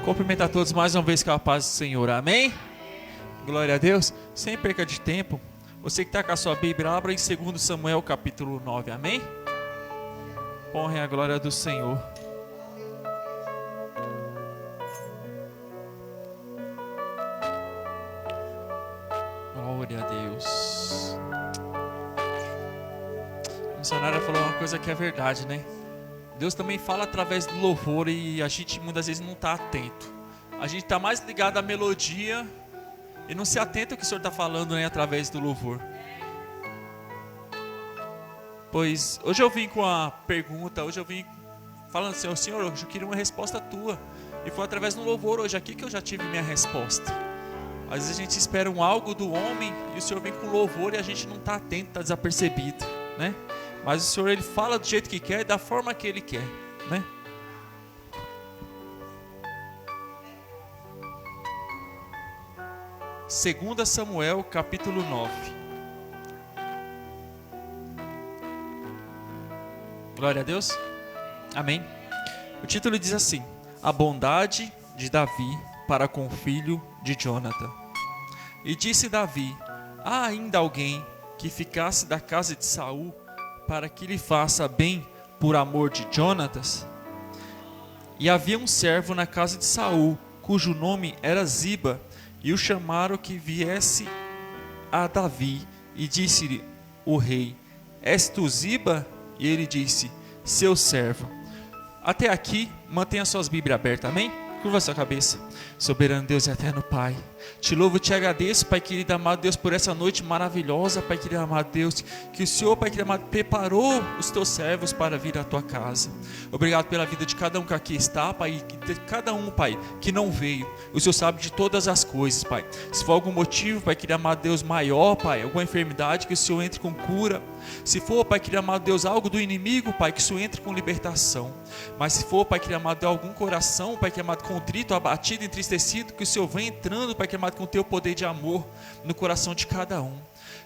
Cumprimentar todos mais uma vez com a paz do Senhor, amém? Glória a Deus. Sem perca de tempo, você que está com a sua Bíblia, abra em 2 Samuel capítulo 9, amém? Honrem a glória do Senhor. Glória a Deus. A missionária falou uma coisa que é verdade, né? Deus também fala através do louvor e a gente muitas vezes não está atento. A gente está mais ligado à melodia e não se atenta ao que o Senhor está falando, né, através do louvor. Pois hoje eu vim com a pergunta, hoje eu vim falando assim, Senhor, eu queria uma resposta tua. E foi através do louvor hoje aqui que eu já tive minha resposta. Às vezes a gente espera um algo do homem e o Senhor vem com louvor e a gente não está atento, está desapercebido, né? Mas o Senhor, Ele fala do jeito que quer e da forma que Ele quer, né? Segunda Samuel, capítulo 9. Glória a Deus. Amém. O título diz assim: A bondade de Davi para com o filho de Jonathan. E disse Davi: há ainda alguém que ficasse da casa de Saul, para que lhe faça bem por amor de Jonatas? E havia um servo na casa de Saul, cujo nome era Ziba, e o chamaram que viesse a Davi, e disse-lhe o rei: és tu Ziba? E ele disse: seu servo. Até aqui, mantenha suas Bíblias abertas, amém? Curva sua cabeça. Soberano Deus e eterno Pai, te louvo e te agradeço, Pai querido amado Deus, por essa noite maravilhosa, Pai querido amado Deus, que o Senhor, Pai querido amado, preparou os teus servos para vir à tua casa. Obrigado pela vida de cada um que aqui está, Pai, e de cada um, Pai, que não veio. O Senhor sabe de todas as coisas, Pai. Se for algum motivo, Pai querido amado Deus, maior, Pai, alguma enfermidade, que o Senhor entre com cura. Se for, Pai querido amado Deus, algo do inimigo, Pai, que o Senhor entre com libertação. Mas se for, Pai querido amado Deus, algum coração, Pai querido amado, contrito, abatido, entristecido, que o Senhor venha entrando, Pai querido amado, com o teu poder de amor no coração de cada um.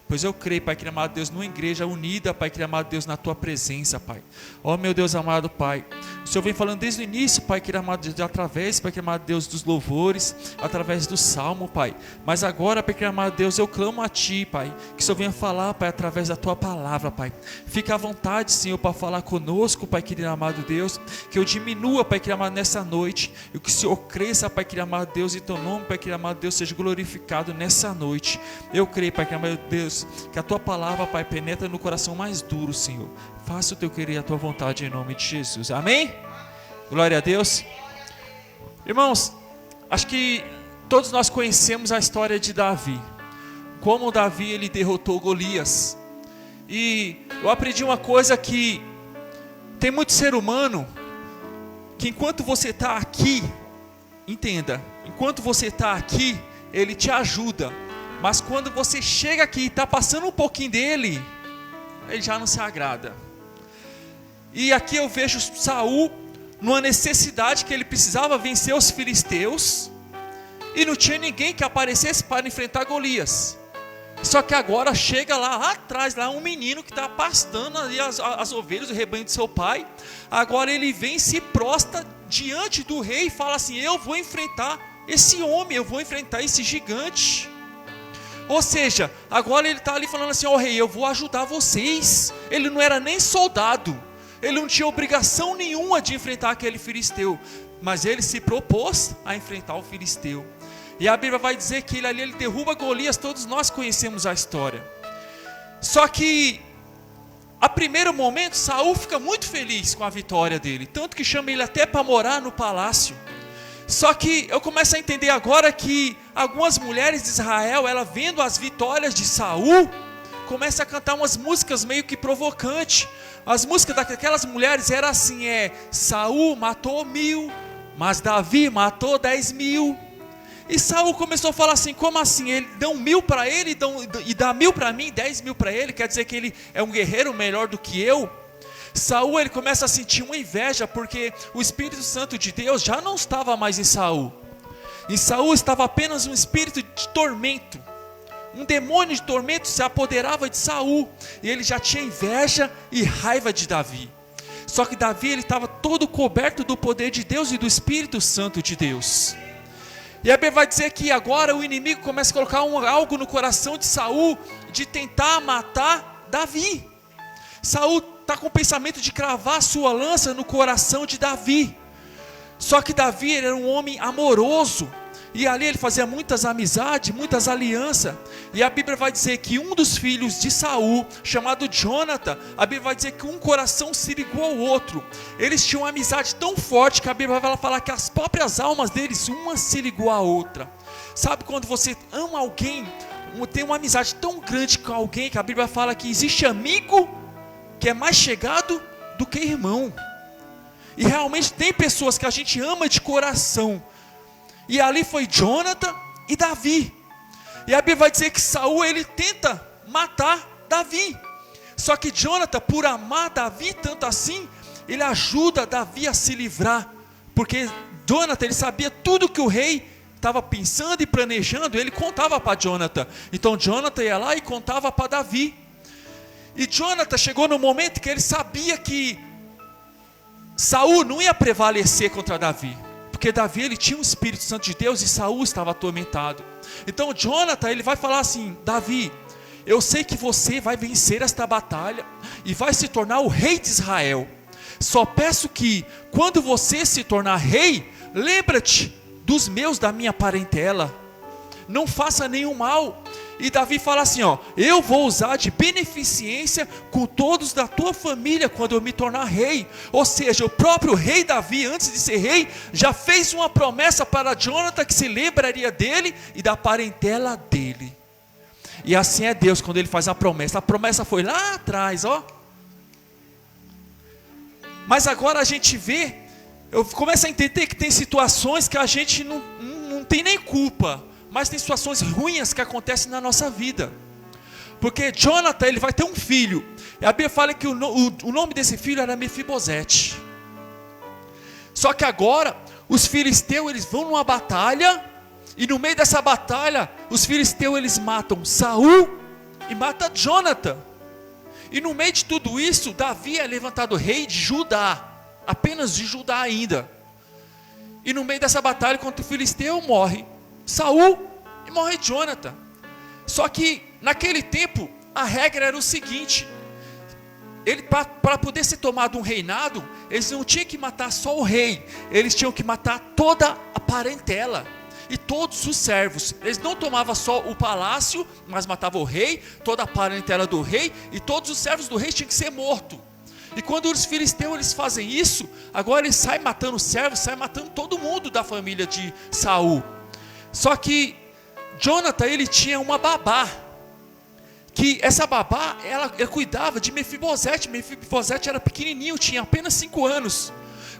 Pois eu creio, Pai querido amado Deus, numa igreja unida, Pai querido amado Deus, na tua presença, Pai. Ó meu Deus amado Pai, o Senhor vem falando desde o início, Pai querido amado Deus, através, Pai querido amado Deus, dos louvores, através do salmo, Pai. Mas agora, Pai querido amado Deus, eu clamo a Ti, Pai, que o Senhor venha falar, Pai, através da tua palavra, Pai. Fica à vontade, Senhor, para falar conosco, Pai querido amado Deus, que eu diminua, Pai querido amado, nessa noite, e que o Senhor cresça, Pai querido amado Deus, e teu nome, Pai querido amado Deus, seja glorificado nessa noite. Eu creio, Pai querido amado Deus, que a tua palavra, Pai, penetra no coração mais duro, Senhor. Faça o teu querer e a tua vontade em nome de Jesus. Amém? Glória a Deus. Irmãos, acho que todos nós conhecemos a história de Davi. Como Davi, ele derrotou Golias. E eu aprendi uma coisa, que tem muito ser humano que enquanto você está aqui, entenda, enquanto você está aqui, ele te ajuda. Mas quando você chega aqui e está passando um pouquinho dele, ele já não se agrada. E aqui eu vejo Saul numa necessidade que ele precisava vencer os filisteus, e não tinha ninguém que aparecesse para enfrentar Golias. Só que agora chega lá atrás, lá um menino que está pastando ali as ovelhas, o rebanho de seu pai. Agora ele vem e se prostra diante do rei e fala assim: eu vou enfrentar esse homem, eu vou enfrentar esse gigante. Ou seja, agora ele está ali falando assim: ó rei, eu vou ajudar vocês. Ele não era nem soldado, ele não tinha obrigação nenhuma de enfrentar aquele filisteu, mas ele se propôs a enfrentar o filisteu. E a Bíblia vai dizer que ele derruba Golias. Todos nós conhecemos a história. Só que a primeiro momento Saul fica muito feliz com a vitória dele, tanto que chama ele até para morar no palácio. Só que eu começo a entender agora que algumas mulheres de Israel, ela vendo as vitórias de Saul, começa a cantar umas músicas meio que provocantes. As músicas daquelas mulheres eram assim: Saul matou 1000, mas Davi matou 10.000. E Saul começou a falar assim: como assim? Ele deu 1.000 para ele e dá 1.000 para mim, 10.000 para ele? Quer dizer que ele é um guerreiro melhor do que eu? Saul, ele começa a sentir uma inveja, porque o Espírito Santo de Deus já não estava mais em Saul. Em Saul estava apenas um espírito de tormento. Um demônio de tormento se apoderava de Saul, e ele já tinha inveja e raiva de Davi. Só que Davi, ele estava todo coberto do poder de Deus e do Espírito Santo de Deus. E a Bíblia vai dizer que agora o inimigo começa a colocar algo no coração de Saul, de tentar matar Davi. Saul está com o pensamento de cravar sua lança no coração de Davi. Só que Davi era um homem amoroso, e ali ele fazia muitas amizades, muitas alianças. E a Bíblia vai dizer que um dos filhos de Saul, chamado Jonathan, a Bíblia vai dizer que um coração se ligou ao outro. Eles tinham uma amizade tão forte que a Bíblia vai falar que as próprias almas deles, uma se ligou à outra. Sabe quando você ama alguém, tem uma amizade tão grande com alguém, que a Bíblia fala que existe amigo que é mais chegado do que irmão. E realmente tem pessoas que a gente ama de coração. E ali foi Jonathan e Davi. E a Bíblia vai dizer que Saul, ele tenta matar Davi. Só que Jonathan, por amar Davi tanto assim, ele ajuda Davi a se livrar. Porque Jonathan, ele sabia tudo que o rei estava pensando e planejando, ele contava para Jonathan. Então Jonathan ia lá e contava para Davi. E Jonathan chegou no momento que ele sabia que Saul não ia prevalecer contra Davi. Porque Davi, ele tinha o Espírito Santo de Deus e Saul estava atormentado. Então Jonathan, ele vai falar assim: Davi, eu sei que você vai vencer esta batalha e vai se tornar o rei de Israel. Só peço que, quando você se tornar rei, lembra-te dos meus, da minha parentela. Não faça nenhum mal. E Davi fala assim, ó: eu vou usar de beneficência com todos da tua família quando eu me tornar rei. Ou seja, o próprio rei Davi, antes de ser rei, já fez uma promessa para Jonathan, que se lembraria dele e da parentela dele. E assim é Deus quando ele faz a promessa foi lá atrás, ó. Mas agora a gente vê, eu começo a entender que tem situações que a gente não tem nem culpa, mas tem situações ruins que acontecem na nossa vida. Porque Jonathan, ele vai ter um filho, e a Bíblia fala que o nome desse filho era Mefibosete. Só que agora os filisteus, eles vão numa batalha, e no meio dessa batalha os filisteus, eles matam Saul e matam Jonathan. E no meio de tudo isso, Davi é levantado rei de Judá, apenas de Judá ainda. E no meio dessa batalha contra o filisteu, morre Saul e morre Jonathan. Só que naquele tempo a regra era o seguinte: para poder ser tomado um reinado, eles não tinham que matar só o rei, eles tinham que matar toda a parentela e todos os servos. Eles não tomavam só o palácio, mas matavam o rei, toda a parentela do rei, e todos os servos do rei tinham que ser mortos. E quando os filisteus, eles fazem isso, agora eles saem matando os servos, saem matando todo mundo da família de Saul. Só que Jonathan, ele tinha uma babá, que essa babá, ela cuidava de Mefibosete. Mefibosete era pequenininho, tinha apenas 5 anos.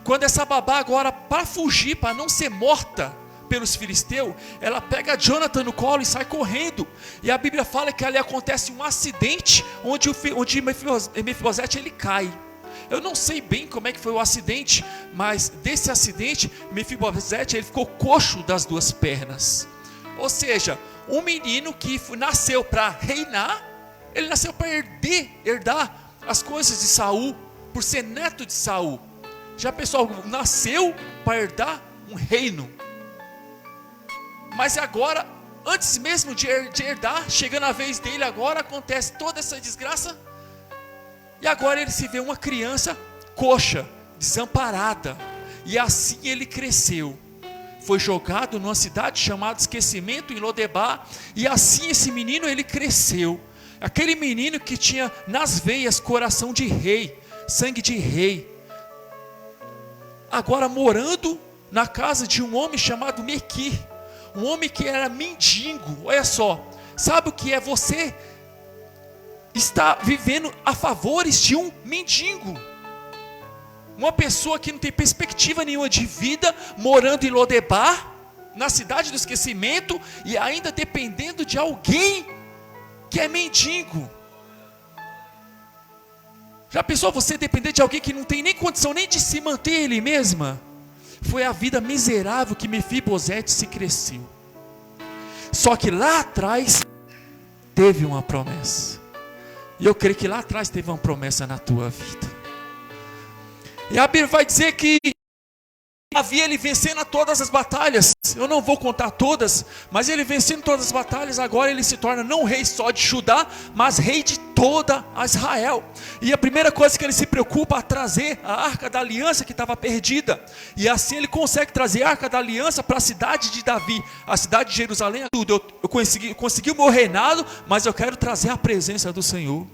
Quando essa babá agora, para fugir, para não ser morta pelos filisteus, ela pega Jonathan no colo e sai correndo. E a Bíblia fala que ali acontece um acidente, onde Mefibosete, ele cai. Eu não sei bem como é que foi o acidente, mas desse acidente, Mefibosete, ele ficou coxo das 2 pernas. Ou seja, um menino que nasceu para reinar, ele nasceu para herdar as coisas de Saul, por ser neto de Saul. Já pessoal, nasceu para herdar um reino. Mas agora, antes mesmo de herdar, chegando a vez dele, agora acontece toda essa desgraça. E agora ele se vê uma criança coxa, desamparada. E assim ele cresceu. Foi jogado numa cidade chamada Esquecimento, em Lodebar. E assim esse menino, ele cresceu. Aquele menino que tinha nas veias coração de rei, sangue de rei. Agora morando na casa de um homem chamado Mequir. Um homem que era mendigo. Olha só, sabe o que é você está vivendo a favores de um mendigo? Uma pessoa que não tem perspectiva nenhuma de vida, morando em Lodebar, na cidade do esquecimento, e ainda dependendo de alguém que é mendigo. Já pensou você depender de alguém que não tem nem condição nem de se manter ele mesma? Foi a vida miserável que Mefibosete se cresceu. Só que lá atrás teve uma promessa. E eu creio que lá atrás teve uma promessa na tua vida. E a Bíblia vai dizer que Davi, ele vencendo todas as batalhas, eu não vou contar todas, mas ele vencendo todas as batalhas, agora ele se torna não rei só de Judá, mas rei de toda a Israel. E a primeira coisa que ele se preocupa é trazer a Arca da Aliança que estava perdida, e assim ele consegue trazer a Arca da Aliança para a cidade de Davi, a cidade de Jerusalém, tudo. Eu consegui o meu reinado, mas eu quero trazer a presença do Senhor.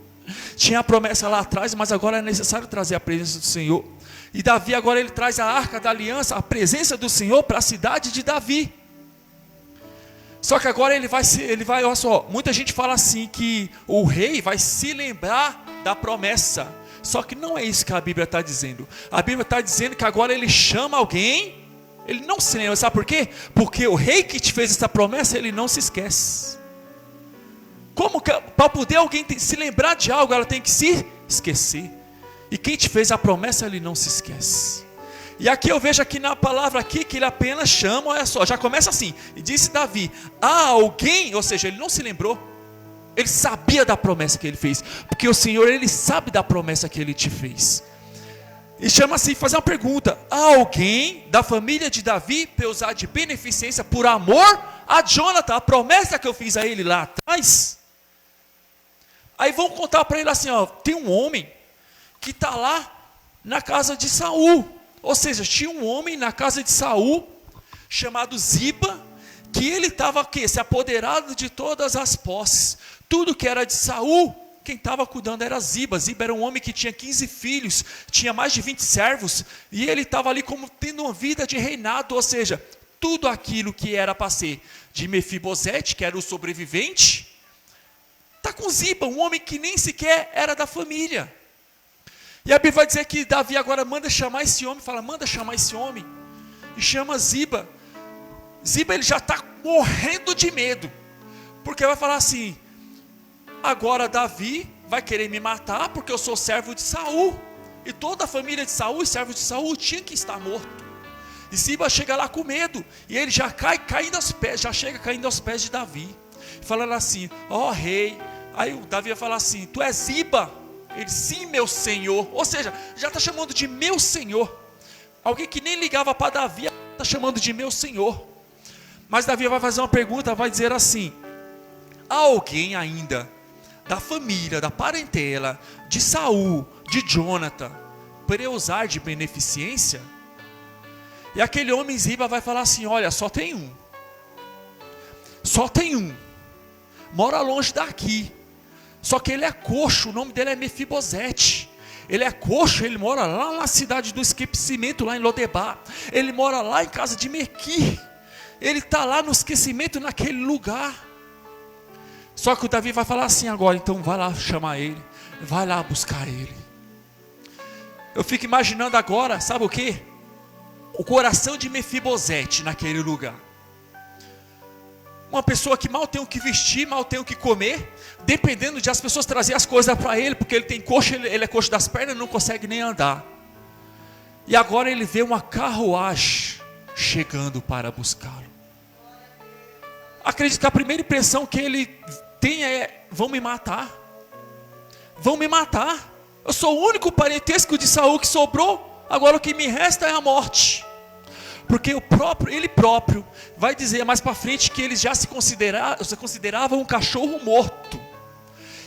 Tinha a promessa lá atrás, mas agora é necessário trazer a presença do Senhor. E Davi agora ele traz a Arca da Aliança, a presença do Senhor para a cidade de Davi. Só que agora ele vai, olha só, muita gente fala assim que o rei vai se lembrar da promessa. Só que não é isso que a Bíblia está dizendo. A Bíblia está dizendo que agora ele chama alguém, ele não se lembra, sabe por quê? Porque o rei que te fez essa promessa, ele não se esquece. Como que para poder alguém se lembrar de algo, ela tem que se esquecer. E quem te fez a promessa, ele não se esquece. E aqui eu vejo aqui na palavra aqui que ele apenas chama, olha só, já começa assim. E disse Davi, há alguém, ou seja, ele não se lembrou. Ele sabia da promessa que ele fez, porque o Senhor, ele sabe da promessa que ele te fez. E chama assim, fazer uma pergunta: há alguém da família de Davi para usar de beneficência por amor a Jonathan, a promessa que eu fiz a ele lá atrás? Aí vão contar para ele assim, ó, tem um homem que está lá na casa de Saul. Ou seja, tinha um homem na casa de Saul, chamado Ziba, que ele estava se apoderado de todas as posses. Tudo que era de Saul, quem estava cuidando era Ziba. Ziba era um homem que tinha 15 filhos, tinha mais de 20 servos, e ele estava ali como tendo uma vida de reinado, ou seja, tudo aquilo que era para ser de Mefibosete, que era o sobrevivente, está com Ziba, um homem que nem sequer era da família. E a Bíblia vai dizer que Davi agora manda chamar esse homem, fala, manda chamar esse homem, e chama Ziba. Ziba, ele já está morrendo de medo, porque vai falar assim, agora Davi vai querer me matar, porque eu sou servo de Saul, e toda a família de Saul e servos de Saul tinha que estar morto. E Ziba chega lá com medo, e ele já caindo aos pés, já chega caindo aos pés de Davi, falando assim, ó rei. Aí o Davi vai falar assim, tu és Ziba? Ele, sim, meu senhor. Ou seja, já está chamando de meu senhor. Alguém que nem ligava para Davi, está chamando de meu senhor. Mas Davi vai fazer uma pergunta, vai dizer assim, há alguém ainda da família, da parentela, de Saul, de Jonathan, para eu usar de beneficência? E aquele homem Ziba vai falar assim, olha, só tem um. Só tem um. Mora longe daqui. Só que ele é coxo, o nome dele é Mefibosete. Ele é coxo, ele mora lá na cidade do esquecimento, lá em Lodebar. Ele mora lá em casa de Mequi. Ele está lá no esquecimento, naquele lugar. Só que o Davi vai falar assim agora, então vai lá chamar ele, vai lá buscar ele. Eu fico imaginando agora, sabe o que? O coração de Mefibosete naquele lugar. Uma pessoa que mal tem o que vestir, mal tem o que comer, dependendo de as pessoas trazer as coisas para ele, porque ele tem coxa, ele é coxo das pernas, não consegue nem andar. E agora ele vê uma carruagem chegando para buscá-lo. Acredito que a primeira impressão que ele tem é, vão me matar. Vão me matar. Eu sou o único parentesco de Saul que sobrou, agora o que me resta é a morte. Porque ele próprio vai dizer mais para frente que eles já se consideravam um cachorro morto.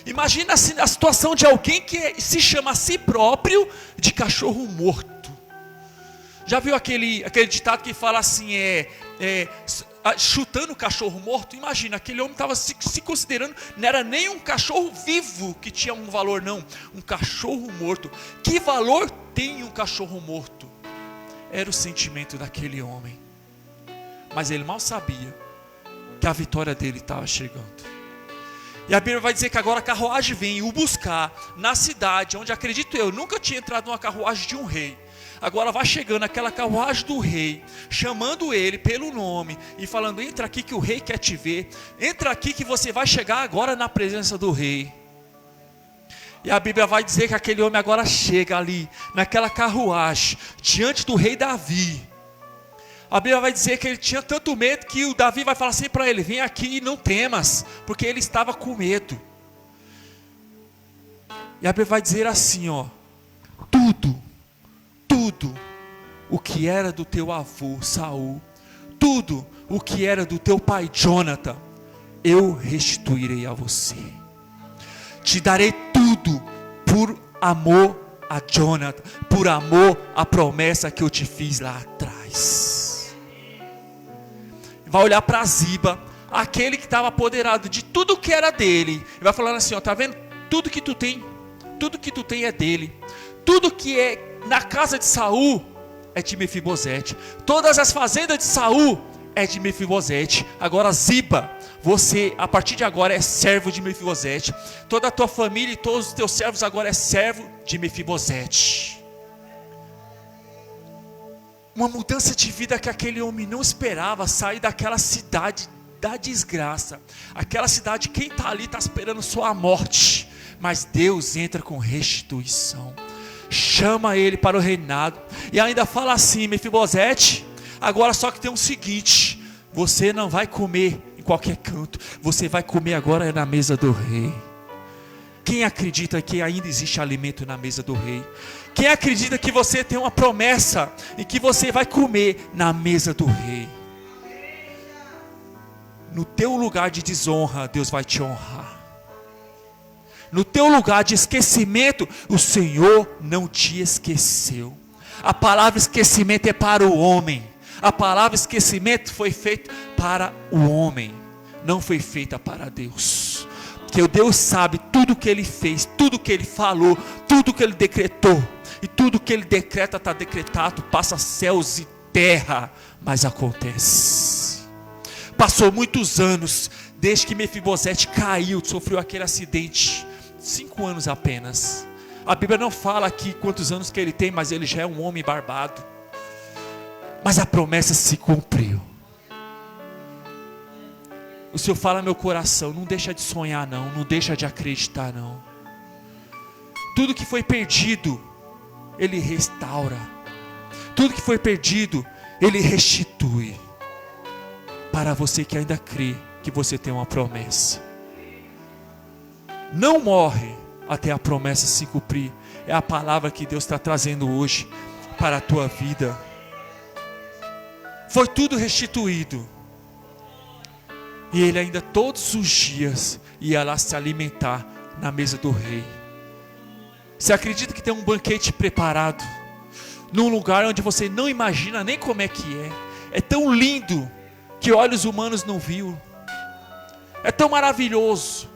Imagina a situação de alguém que se chama a si próprio de cachorro morto. Já viu aquele ditado que fala assim, chutando o cachorro morto? Imagina, aquele homem estava se considerando, não era nem um cachorro vivo que tinha um valor, não, um cachorro morto. Que valor tem um cachorro morto? Era o sentimento daquele homem, mas ele mal sabia que a vitória dele estava chegando. E a Bíblia vai dizer que agora a carruagem vem o buscar na cidade, onde acredito eu, nunca tinha entrado numa carruagem de um rei. Agora vai chegando aquela carruagem do rei, chamando ele pelo nome e falando, entra aqui que o rei quer te ver, entra aqui que você vai chegar agora na presença do rei. E a Bíblia vai dizer que aquele homem agora chega ali, naquela carruagem, diante do rei Davi. A Bíblia vai dizer que ele tinha tanto medo que o Davi vai falar assim para ele, vem aqui e não temas, porque ele estava com medo. E a Bíblia vai dizer assim, ó, tudo tudo o que era do teu avô Saul, tudo o que era do teu pai Jonathan, eu restituirei a você. Te darei tudo por amor a Jonathan, por amor à promessa que eu te fiz lá atrás. Vai olhar para Ziba, aquele que estava apoderado de tudo que era dele, e vai falando assim, ó, tá vendo? Tudo que tu tem é dele. Tudo que é na casa de Saul é de Mefibosete. Todas as fazendas de Saul é de Mefibosete. Agora Ziba, você a partir de agora é servo de Mefibosete. Toda a tua família e todos os teus servos agora é servo de Mefibosete. Uma mudança de vida que aquele homem não esperava, sair daquela cidade da desgraça. Aquela cidade, quem está ali está esperando sua morte. Mas Deus entra com restituição, chama ele para o reinado, e ainda fala assim: Mefibosete, agora só que tem um seguinte, você não vai comer em qualquer canto, você vai comer agora na mesa do rei. Quem acredita que ainda existe alimento na mesa do rei? Quem acredita que você tem uma promessa e que você vai comer na mesa do rei? No teu lugar de desonra, Deus vai te honrar. No teu lugar de esquecimento, o Senhor não te esqueceu. A palavra esquecimento é para o homem. A palavra esquecimento foi feita para o homem, não foi feita para Deus. Porque o Deus sabe tudo que Ele fez, tudo que Ele falou, tudo que Ele decretou. E tudo que Ele decreta está decretado, passa céus e terra, mas acontece. Passou muitos anos, desde que Mefibosete caiu, sofreu aquele acidente. 5 anos apenas. A Bíblia não fala aqui quantos anos que ele tem, mas ele já é um homem barbado. Mas a promessa se cumpriu. O Senhor fala no meu coração: não deixa de sonhar não, não deixa de acreditar não. Tudo que foi perdido, Ele restaura. Tudo que foi perdido, Ele restitui. Para você que ainda crê que você tem uma promessa. Não morre até a promessa se cumprir. É a palavra que Deus está trazendo hoje para a tua vida. Foi tudo restituído. E ele ainda todos os dias ia lá se alimentar na mesa do rei. Você acredita que tem um banquete preparado num lugar onde você não imagina nem como é que é? É tão lindo que olhos humanos não viu. É tão maravilhoso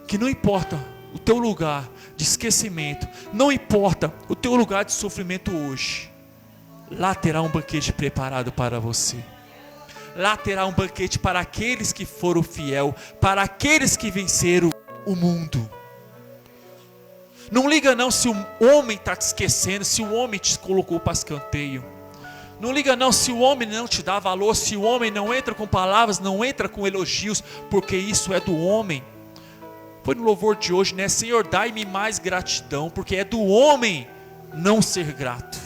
que não importa o teu lugar de esquecimento, não importa o teu lugar de sofrimento hoje, lá terá um banquete preparado para você. Lá terá um banquete para aqueles que foram fiel, para aqueles que venceram o mundo. Não liga não se o homem está te esquecendo, se o homem te colocou para escanteio. Não liga não se o homem não te dá valor, se o homem não entra com palavras, não entra com elogios, porque isso é do homem. Foi no louvor de hoje, né? Senhor, dai-me mais gratidão, porque é do homem não ser grato.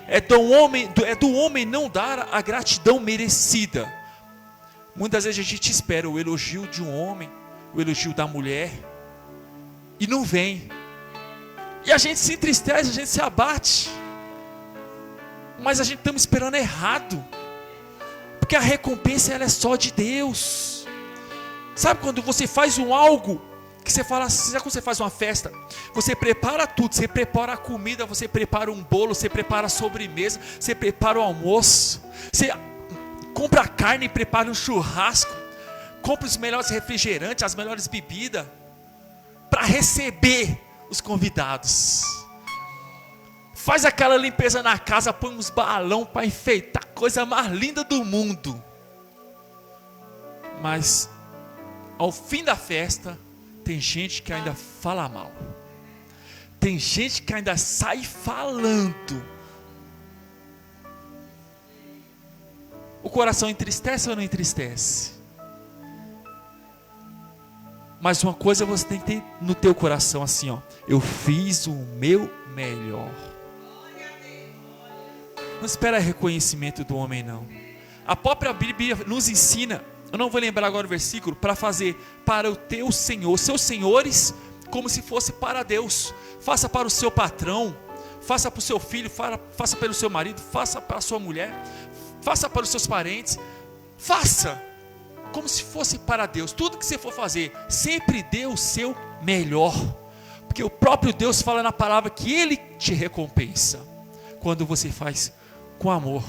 É do homem não dar a gratidão merecida. Muitas vezes a gente espera o elogio de um homem, o elogio da mulher, e não vem. E a gente se entristece, a gente se abate. Mas a gente está esperando errado. Porque a recompensa ela é só de Deus. Sabe quando você faz algo que você fala assim, sabe quando você faz uma festa? Você prepara tudo, você prepara a comida, você prepara um bolo, você prepara a sobremesa, você prepara o almoço, você compra a carne e prepara um churrasco, compra os melhores refrigerantes, as melhores bebidas, para receber os convidados. Faz aquela limpeza na casa, põe uns balão para enfeitar, coisa mais linda do mundo. Mas ao fim da festa, tem gente que ainda fala mal. Tem gente que ainda sai falando. O coração entristece ou não entristece? Mas uma coisa você tem que ter no teu coração assim, ó: eu fiz o meu melhor. Não espera reconhecimento do homem não. A própria Bíblia nos ensina, eu não vou lembrar agora o versículo, para fazer para o teu Senhor, seus senhores, como se fosse para Deus. Faça para o seu patrão, faça para o seu filho, faça pelo seu marido, faça para a sua mulher, faça para os seus parentes, faça como se fosse para Deus. Tudo que você for fazer, sempre dê o seu melhor, porque o próprio Deus fala na palavra que Ele te recompensa quando você faz com amor.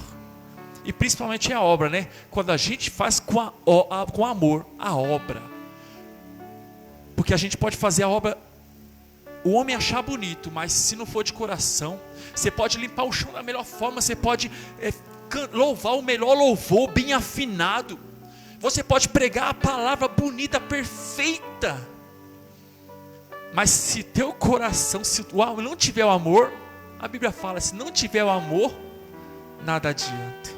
E principalmente a obra, né? Quando a gente faz com amor a obra, porque a gente pode fazer a obra, o homem achar bonito, mas se não for de coração, você pode limpar o chão da melhor forma, você pode louvar o melhor louvor, bem afinado, você pode pregar a palavra bonita, perfeita, mas se teu coração, se não tiver o amor, a Bíblia fala, se não tiver o amor, nada adianta.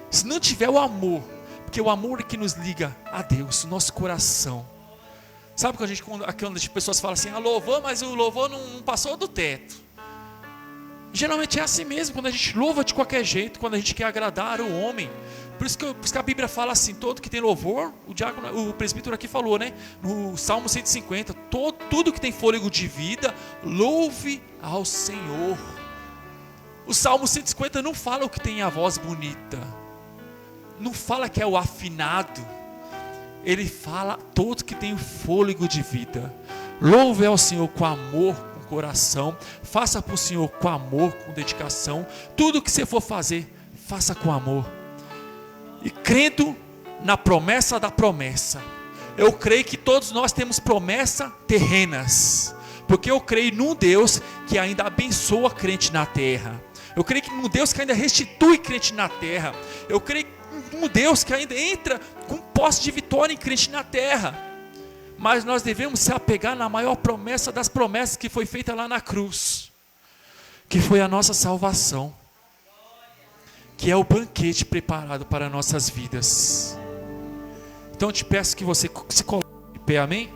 Se não tiver o amor, porque o amor é que nos liga a Deus, o nosso coração. Sabe quando as pessoas falam assim, louvor, mas o louvor não passou do teto. Geralmente é assim mesmo, quando a gente louva de qualquer jeito, quando a gente quer agradar o homem. Por isso que a Bíblia fala assim, todo que tem louvor, o presbítero aqui falou, né? No Salmo 150, tudo que tem fôlego de vida, louve ao Senhor. O Salmo 150 não fala o que tem a voz bonita, não fala que é o afinado, ele fala todo que tem o fôlego de vida. Louve ao Senhor com amor, com coração, faça para o Senhor com amor, com dedicação. Tudo que você for fazer, faça com amor. E crendo na promessa da promessa, eu creio que todos nós temos promessas terrenas, porque eu creio num Deus que ainda abençoa crente na terra. Eu creio que num Deus que ainda restitui crente na terra. Eu creio num Deus que ainda entra com posse de vitória em crente na terra. Mas nós devemos se apegar na maior promessa das promessas que foi feita lá na cruz, que foi a nossa salvação, que é o banquete preparado para nossas vidas. Então eu te peço que você se coloque de pé, amém?